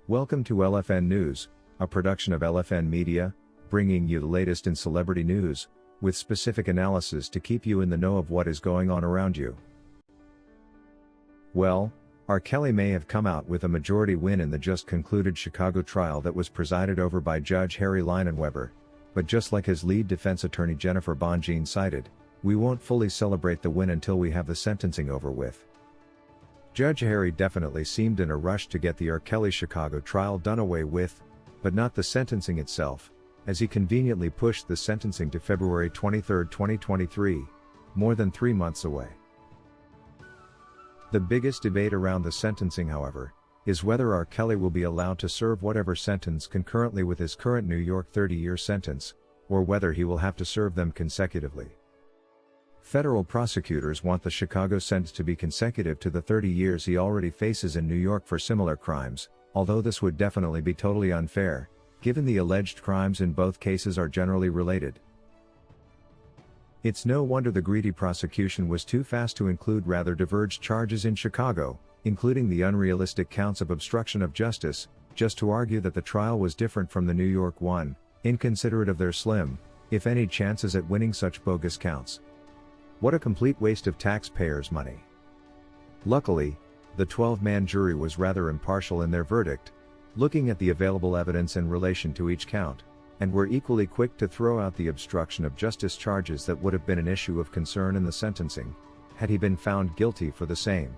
Welcome to LFN News, a production of LFN Media, bringing you the latest in celebrity news, with specific analysis to keep you in the know of what is going on around you. Well, R. Kelly may have come out with a majority win in the just concluded Chicago trial that was presided over by Judge Harry Leinenweber, but just like his lead defense attorney Jennifer Bonjean cited, we won't fully celebrate the win until we have the sentencing over with. Judge Harry definitely seemed in a rush to get the R. Kelly Chicago trial done away with, but not the sentencing itself, as he conveniently pushed the sentencing to February 23, 2023, more than 3 months away. The biggest debate around the sentencing, however, is whether R. Kelly will be allowed to serve whatever sentence concurrently with his current New York 30-year sentence, or whether he will have to serve them consecutively. Federal prosecutors want the Chicago sentence to be consecutive to the 30 years he already faces in New York for similar crimes, although this would definitely be totally unfair, given the alleged crimes in both cases are generally related. It's no wonder the greedy prosecution was too fast to include rather diverged charges in Chicago, including the unrealistic counts of obstruction of justice, just to argue that the trial was different from the New York one, inconsiderate of their slim, if any, chances at winning such bogus counts. What a complete waste of taxpayers' money. Luckily, the 12-man jury was rather impartial in their verdict, looking at the available evidence in relation to each count, and were equally quick to throw out the obstruction of justice charges that would have been an issue of concern in the sentencing, had he been found guilty for the same.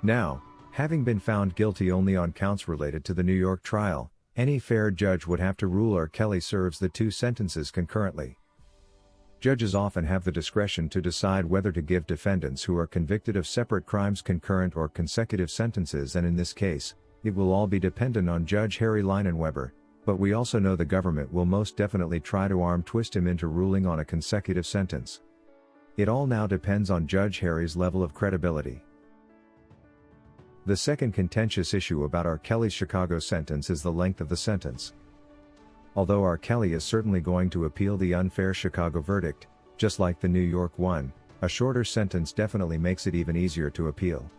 Now, having been found guilty only on counts related to the New York trial, any fair judge would have to rule R. Kelly serves the two sentences concurrently. Judges often have the discretion to decide whether to give defendants who are convicted of separate crimes concurrent or consecutive sentences, and in this case, it will all be dependent on Judge Harry Leinenweber, but we also know the government will most definitely try to arm twist him into ruling on a consecutive sentence. It all now depends on Judge Harry's level of credibility. The second contentious issue about R. Kelly's Chicago sentence is the length of the sentence. Although R. Kelly is certainly going to appeal the unfair Chicago verdict, just like the New York one, a shorter sentence definitely makes it even easier to appeal.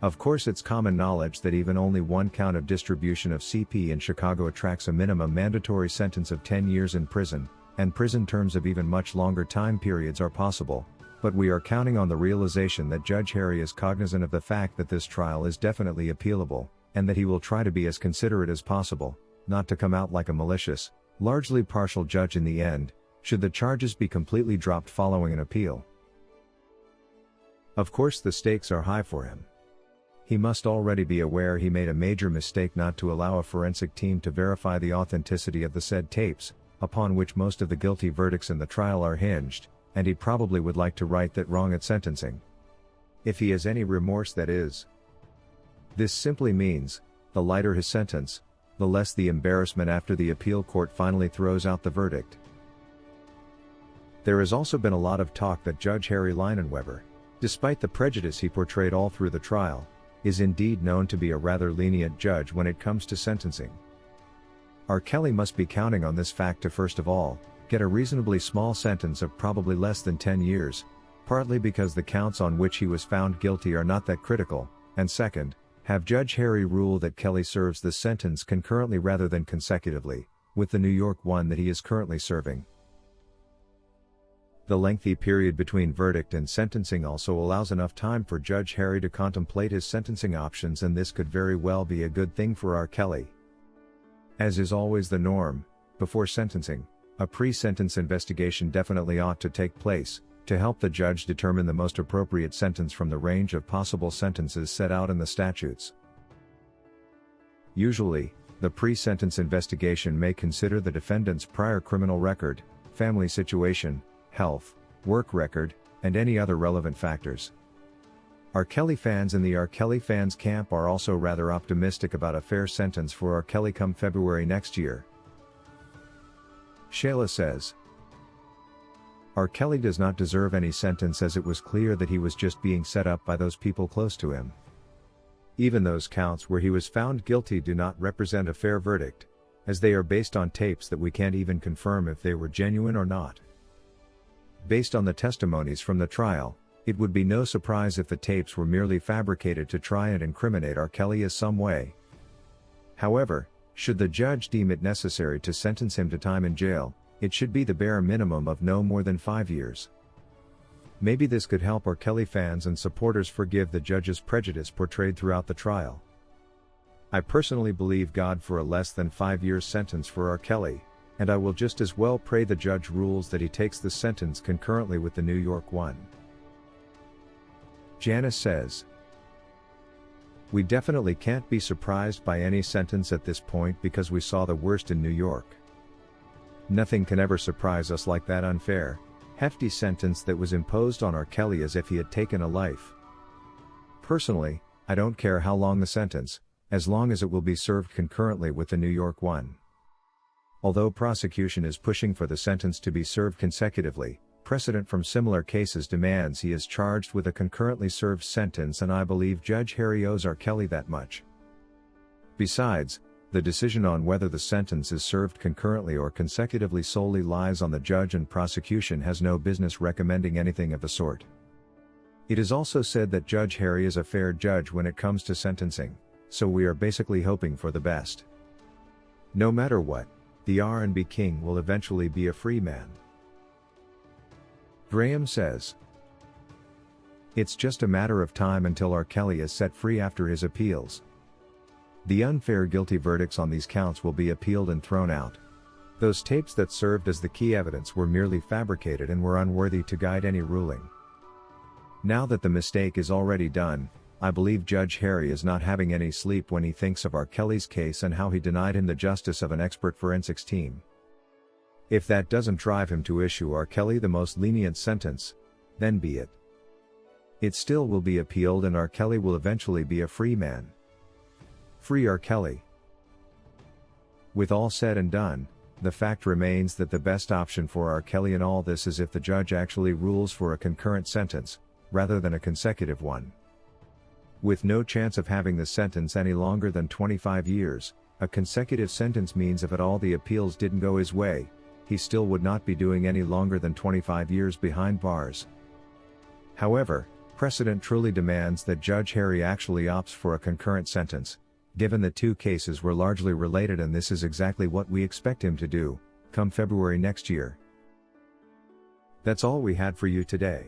Of course, it's common knowledge that even only one count of distribution of CP in Chicago attracts a minimum mandatory sentence of 10 years in prison, and prison terms of even much longer time periods are possible, but we are counting on the realization that Judge Harry is cognizant of the fact that this trial is definitely appealable, and that he will try to be as considerate as possible, not to come out like a malicious, largely partial judge in the end, should the charges be completely dropped following an appeal. Of course, the stakes are high for him. He must already be aware he made a major mistake not to allow a forensic team to verify the authenticity of the said tapes, upon which most of the guilty verdicts in the trial are hinged, and he probably would like to right that wrong at sentencing. If he has any remorse, that is. This simply means, the lighter his sentence, the less the embarrassment after the appeal court finally throws out the verdict. There has also been a lot of talk that Judge Harry Leinenweber, despite the prejudice he portrayed all through the trial, is indeed known to be a rather lenient judge when it comes to sentencing. R. Kelly must be counting on this fact to, first of all, get a reasonably small sentence of probably less than 10 years, partly because the counts on which he was found guilty are not that critical, and second, have Judge Harry rule that Kelly serves the sentence concurrently rather than consecutively, with the New York one that he is currently serving. The lengthy period between verdict and sentencing also allows enough time for Judge Harry to contemplate his sentencing options, and this could very well be a good thing for R. Kelly. As is always the norm, before sentencing, a pre-sentence investigation definitely ought to take place, to help the judge determine the most appropriate sentence from the range of possible sentences set out in the statutes. Usually, the pre-sentence investigation may consider the defendant's prior criminal record, family situation, health, work record, and any other relevant factors. R. Kelly fans in the R. Kelly fans camp are also rather optimistic about a fair sentence for R. Kelly come February next year. Shayla says, R. Kelly does not deserve any sentence, as it was clear that he was just being set up by those people close to him. Even those counts where he was found guilty do not represent a fair verdict, as they are based on tapes that we can't even confirm if they were genuine or not. Based on the testimonies from the trial, It would be no surprise if the tapes were merely fabricated to try and incriminate R. Kelly as some way. However, should the judge deem it necessary to sentence him to time in jail, it should be the bare minimum of no more than 5 years. Maybe this could help R. Kelly fans and supporters forgive the judge's prejudice portrayed throughout the trial. I personally believe God for a less than 5 years sentence for R. Kelly, and I will just as well pray the judge rules that he takes the sentence concurrently with the New York one. Janice says, "We definitely can't be surprised by any sentence at this point because we saw the worst in New York. Nothing can ever surprise us like that unfair, hefty sentence that was imposed on R. Kelly as if he had taken a life. Personally, I don't care how long the sentence, as long as it will be served concurrently with the New York one. Although prosecution is pushing for the sentence to be served consecutively, precedent from similar cases demands he is charged with a concurrently served sentence, and I believe Judge Harry owes R. Kelly that much. Besides, the decision on whether the sentence is served concurrently or consecutively solely lies on the judge, and prosecution has no business recommending anything of the sort. It is also said that Judge Harry is a fair judge when it comes to sentencing, so we are basically hoping for the best. No matter what, the R&B king will eventually be a free man." Graham says, "It's just a matter of time until R. Kelly is set free after his appeals. The unfair guilty verdicts on these counts will be appealed and thrown out. Those tapes that served as the key evidence were merely fabricated and were unworthy to guide any ruling. Now that the mistake is already done, I believe Judge Harry is not having any sleep when he thinks of R. Kelly's case and how he denied him the justice of an expert forensics team. If that doesn't drive him to issue R. Kelly the most lenient sentence, then be it. It still will be appealed and R. Kelly will eventually be a free man. Free R. Kelly." With all said and done, the fact remains that the best option for R. Kelly in all this is if the judge actually rules for a concurrent sentence, rather than a consecutive one. With no chance of having the sentence any longer than 25 years, a consecutive sentence means if at all the appeals didn't go his way, he still would not be doing any longer than 25 years behind bars. However, precedent truly demands that Judge Harry actually opts for a concurrent sentence, given the two cases were largely related, and this is exactly what we expect him to do, come February next year. That's all we had for you today.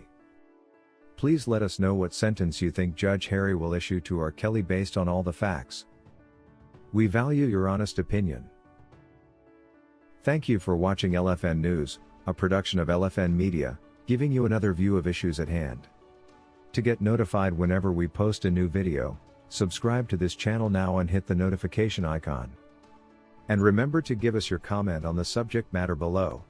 Please let us know what sentence you think Judge Harry will issue to R. Kelly based on all the facts. We value your honest opinion. Thank you for watching LFN News, a production of LFN Media, giving you another view of issues at hand. To get notified whenever we post a new video, subscribe to this channel now and hit the notification icon. And remember to give us your comment on the subject matter below.